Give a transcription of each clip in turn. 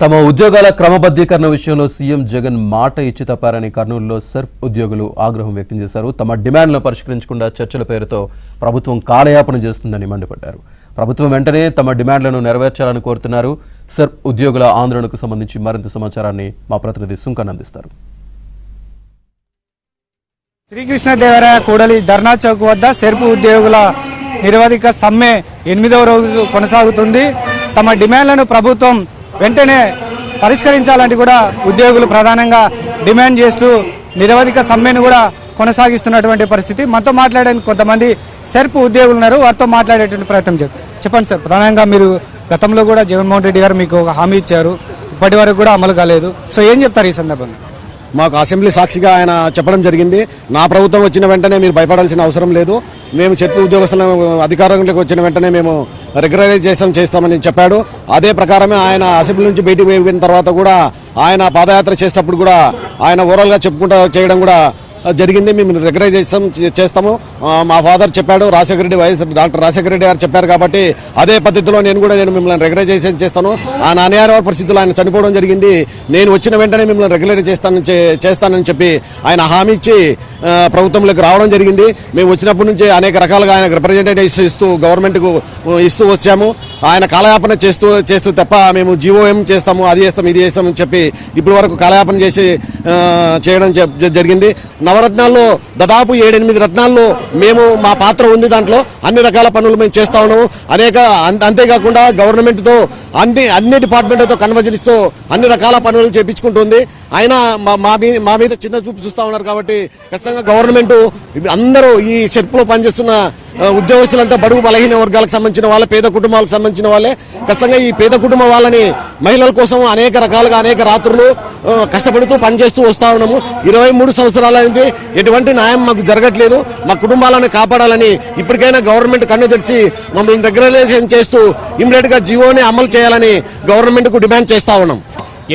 తమ ఉద్యోగాల క్రమబద్ధీకరణ విషయంలో సీఎం జగన్ మాట ఇచ్చి తప్పారని కర్నూలులో సర్ఫ్ ఉద్యోగులు ఆగ్రహం వ్యక్తం చేశారు. తమ డిమాండ్లను పరిష్కరించకుండా చర్చల పేరుతో ప్రభుత్వం కాలయాపన చేస్తుందని మండిపడ్డారు. ప్రభుత్వం వెంటనే తమ డిమాండ్లను నెరవేర్చాలని కోరుతున్నారు. సర్ఫ్ ఉద్యోగుల ఆందోళనకు సంబంధించి మరింత సమాచారాన్ని మా ప్రతినిధి సుంకన్ అందిస్తారు. శ్రీకృష్ణదేవరాయ కూడలి ధర్నా చౌక్ వద్ద సెర్పు ఉద్యోగుల నిరవధిక సమ్మె 8వ రోజు కొనసాగుతుంది. తమ డిమాండ్లను ప్రభుత్వం వెంటనే పరిష్కరించాలని కూడా ఉద్యోగులు ప్రధానంగా డిమాండ్ చేస్తూ నిరవధిక సమ్మెను కూడా కొనసాగిస్తున్నటువంటి పరిస్థితి. మనతో మాట్లాడడానికి కొంతమంది సెర్పు ఉద్యోగులు ఉన్నారు, వారితో మాట్లాడేటువంటి ప్రయత్నం చేస్తారు. చెప్పండి సార్, ప్రధానంగా మీరు గతంలో కూడా జగన్మోహన్ రెడ్డి గారు మీకు ఒక హామీ ఇచ్చారు, ఇప్పటి వరకు కూడా అమలు కాలేదు. సో ఏం చెప్తారు ఈ సందర్భంగా? మాకు అసెంబ్లీ సాక్షిగా ఆయన చెప్పడం జరిగింది, నా ప్రభుత్వం వచ్చిన వెంటనే మీరు భయపడాల్సిన అవసరం లేదు, మేము సెర్పు ఉద్యోగస్తులను అధికారంలోకి వచ్చిన వెంటనే మేము రెగ్యులరైజ్ చేస్తామని చెప్పాడు. అదే ప్రకారమే ఆయన అసెంబ్లీ నుంచి బయటకు వెళ్ళిన తర్వాత కూడా ఆయన పాదయాత్ర చేసేటప్పుడు కూడా ఆయన ఓవరాల్గా చెప్పుకుంటూ చేయడం కూడా జరిగింది. మేము రెగ్యులరైజేషన్ చేస్తాము, మా ఫాదర్ చెప్పాడు, డాక్టర్ రాజశేఖర రెడ్డి గారు చెప్పారు కాబట్టి అదే పద్ధతిలో నేను మిమ్మల్ని రెగ్యులరైజేషన్ చేస్తాను. ఆయన అనివార్య పరిస్థితుల్లో ఆయన చనిపోవడం జరిగింది, నేను వచ్చిన వెంటనే మిమ్మల్ని రెగ్యులరైజ్ చేస్తానని చెప్పి ఆయన హామీ ఇచ్చి ప్రభుత్వంలోకి రావడం జరిగింది. మేము వచ్చినప్పటి నుంచి అనేక రకాలుగా ఆయన రిప్రజెంటేటివ్స్ ఇస్తూ గవర్నమెంట్కు ఇస్తూ వచ్చాము. ఆయన కాలయాపన చేస్తూ తప్ప మేము జీవోఎం చేస్తాము, అది చేస్తాం, ఇది చేస్తామని చెప్పి ఇప్పటి వరకు కాలయాపన చేయడం జరిగింది. నవరత్నాల్లో దాదాపు 7-8 రత్నాల్లో మేము మా పాత్ర ఉంది, దాంట్లో అన్ని రకాల పనులు మేము చేస్తా ఉన్నాము. అంతేకాకుండా గవర్నమెంట్తో అన్ని డిపార్ట్మెంట్లతో కన్వర్జెన్స్తో అన్ని రకాల పనులు చేపించుకుంటుంది. అయినా మా మీద చిన్న చూపు చూస్తూ ఉన్నారు కాబట్టి ఖచ్చితంగా గవర్నమెంట్ అందరూ ఈ సెర్పులో పనిచేస్తున్న ఉద్యోగస్తులంతా బడుగు బలహీన వర్గాలకు సంబంధించిన వాళ్ళే, పేద కుటుంబాలకు సంబంధించిన వాళ్ళే. ఖచ్చితంగా ఈ పేద కుటుంబం వాళ్ళని మహిళల కోసం అనేక రకాలుగా అనేక రాత్రులు కష్టపడుతూ పనిచేస్తూ వస్తూ ఉన్నాము. 23 సంవత్సరాలైంది, ఎటువంటి న్యాయం మాకు జరగట్లేదు. మా కుటుంబాలను కాపాడాలని ఇప్పటికైనా గవర్నమెంట్ కన్ను తెరిచి మమ్మల్ని రెగ్యులరైజేషన్ చేస్తూ ఇమ్మీడియట్ గా జీవోని అమలు చేయాలని గవర్నమెంట్ కు డిమాండ్ చేస్తా ఉన్నాం.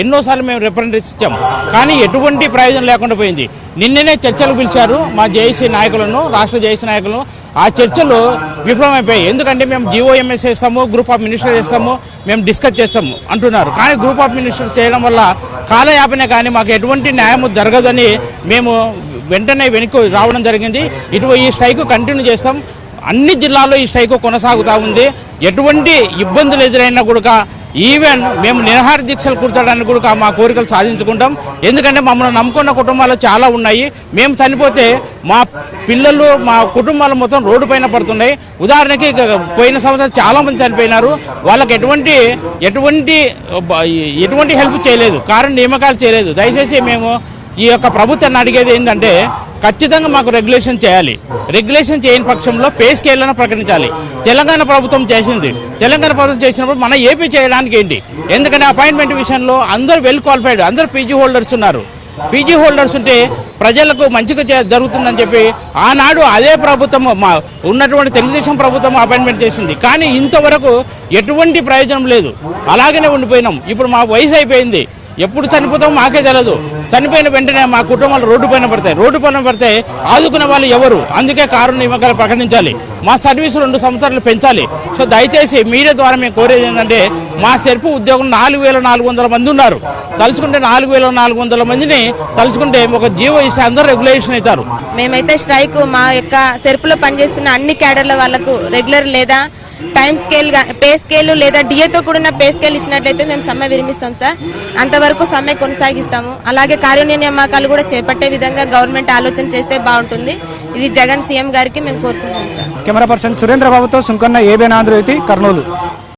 ఎన్నోసార్లు మేము రిప్రజెంటేషన్ ఇచ్చాము, కానీ ఎటువంటి ప్రయోజనం లేకుండా పోయింది. నిన్ననే చర్చలు పిలిచారు మా జేఏసీ నాయకులను, రాష్ట్ర జేఏసీ నాయకులను. ఆ చర్చలు విఫలమైపోయాయి. ఎందుకంటే మేము జీఓఎంఎస్ చేస్తాము, గ్రూప్ ఆఫ్ మినిస్టర్ చేస్తాము, మేము డిస్కస్ చేస్తాము అంటున్నారు. కానీ గ్రూప్ ఆఫ్ మినిస్టర్ చేయడం వల్ల కాలయాపనే కానీ మాకు ఎటువంటి న్యాయం జరగదని మేము వెంటనే వెనక్కి రావడం జరిగింది. ఈ స్ట్రైక్ కంటిన్యూ చేస్తాం. అన్ని జిల్లాల్లో ఈ స్ట్రైక్ కొనసాగుతూ ఉంది. ఎటువంటి ఇబ్బందులు ఎదురైనా కూడా ఈవెన్ మేము నిరాహార దీక్షలు కూర్చోడానికి కూడా మా కోరికలు సాధించుకుంటాం. ఎందుకంటే మమ్మల్ని నమ్ముకున్న కుటుంబాలు చాలా ఉన్నాయి. మేము చనిపోతే మా పిల్లలు, మా కుటుంబాలు మొత్తం రోడ్డు పైన పడుతున్నాయి. ఉదాహరణకి పోయిన సంవత్సరం చాలా మంది చనిపోయినారు, వాళ్ళకి ఎటువంటి హెల్ప్ చేయలేదు, కారణం నియామకాలు చేయలేదు. దయచేసి మేము ఈ యొక్క ప్రభుత్వాన్ని అడిగేది ఏంటంటే ఖచ్చితంగా మాకు రెగ్యులేషన్ చేయాలి. రెగ్యులేషన్ చేయని పక్షంలో పే స్కేళ్లను ప్రకటించాలి. తెలంగాణ ప్రభుత్వం చేసింది, తెలంగాణ ప్రభుత్వం చేసినప్పుడు మన ఏపీ చేయడానికి ఏంటి? ఎందుకంటే అపాయింట్మెంట్ విషయంలో అందరూ వెల్ క్వాలిఫైడ్, అందరూ పీజీ హోల్డర్స్ ఉన్నారు. పీజీ హోల్డర్స్ ఉంటే ప్రజలకు మంచిగా జరుగుతుందని చెప్పి ఆనాడు అదే ప్రభుత్వం ఉన్నటువంటి తెలుగుదేశం ప్రభుత్వం అపాయింట్మెంట్ చేసింది. కానీ ఇంతవరకు ఎటువంటి ప్రయోజనం లేదు, అలాగనే ఉండిపోయినాం. ఇప్పుడు మా వయసు అయిపోయింది, ఎప్పుడు చనిపోతామో మాకే తెలియదు. చనిపోయిన వెంటనే మా కుటుంబాలు రోడ్డు పైన పడతాయి. రోడ్డు పైన పడితే ఆదుకునే వాళ్ళు ఎవరు? అందుకే కారుణ్య నియామకాలు ప్రకటించాలి, మా సర్వీసు 2 సంవత్సరాలు పెంచాలి. సో దయచేసి మీడియా ద్వారా మేము కోరేది ఏంటంటే మా సెర్పు ఉద్యోగం 4400 మంది ఉన్నారు. తలుచుకుంటే 4400 మందిని తలుచుకుంటే ఒక జీవో ఇస్తే అందరూ రెగ్యులేషన్ అవుతారు. మేమైతే స్ట్రైక్ మా యొక్క సెర్పులో పనిచేస్తున్న అన్ని క్యాడర్ల వాళ్ళకు రెగ్యులర్ లేదా టైం స్కేల్, పే స్కేల్ లేదా డిఏతో కూడిన పే స్కేల్ ఇచ్చినట్లయితే మేము సమ్మె విరమిస్తాం సార్. అంతవరకు సమ్మె కొనసాగిస్తాము. అలాగే కార్యనిర్వహణ నియామకాలు కూడా చేపట్టే విధంగా గవర్నమెంట్ ఆలోచన చేస్తే బాగుంటుంది. ఇది జగన్ సీఎం గారికి మేము కోరుకుంటున్నాం సార్. కెమెరా పర్సన్ సురేంద్ర బాబుతో సుంకన్న, ఏబిఎన్ ఆంధ్రజ్యోతి, కర్నూలు.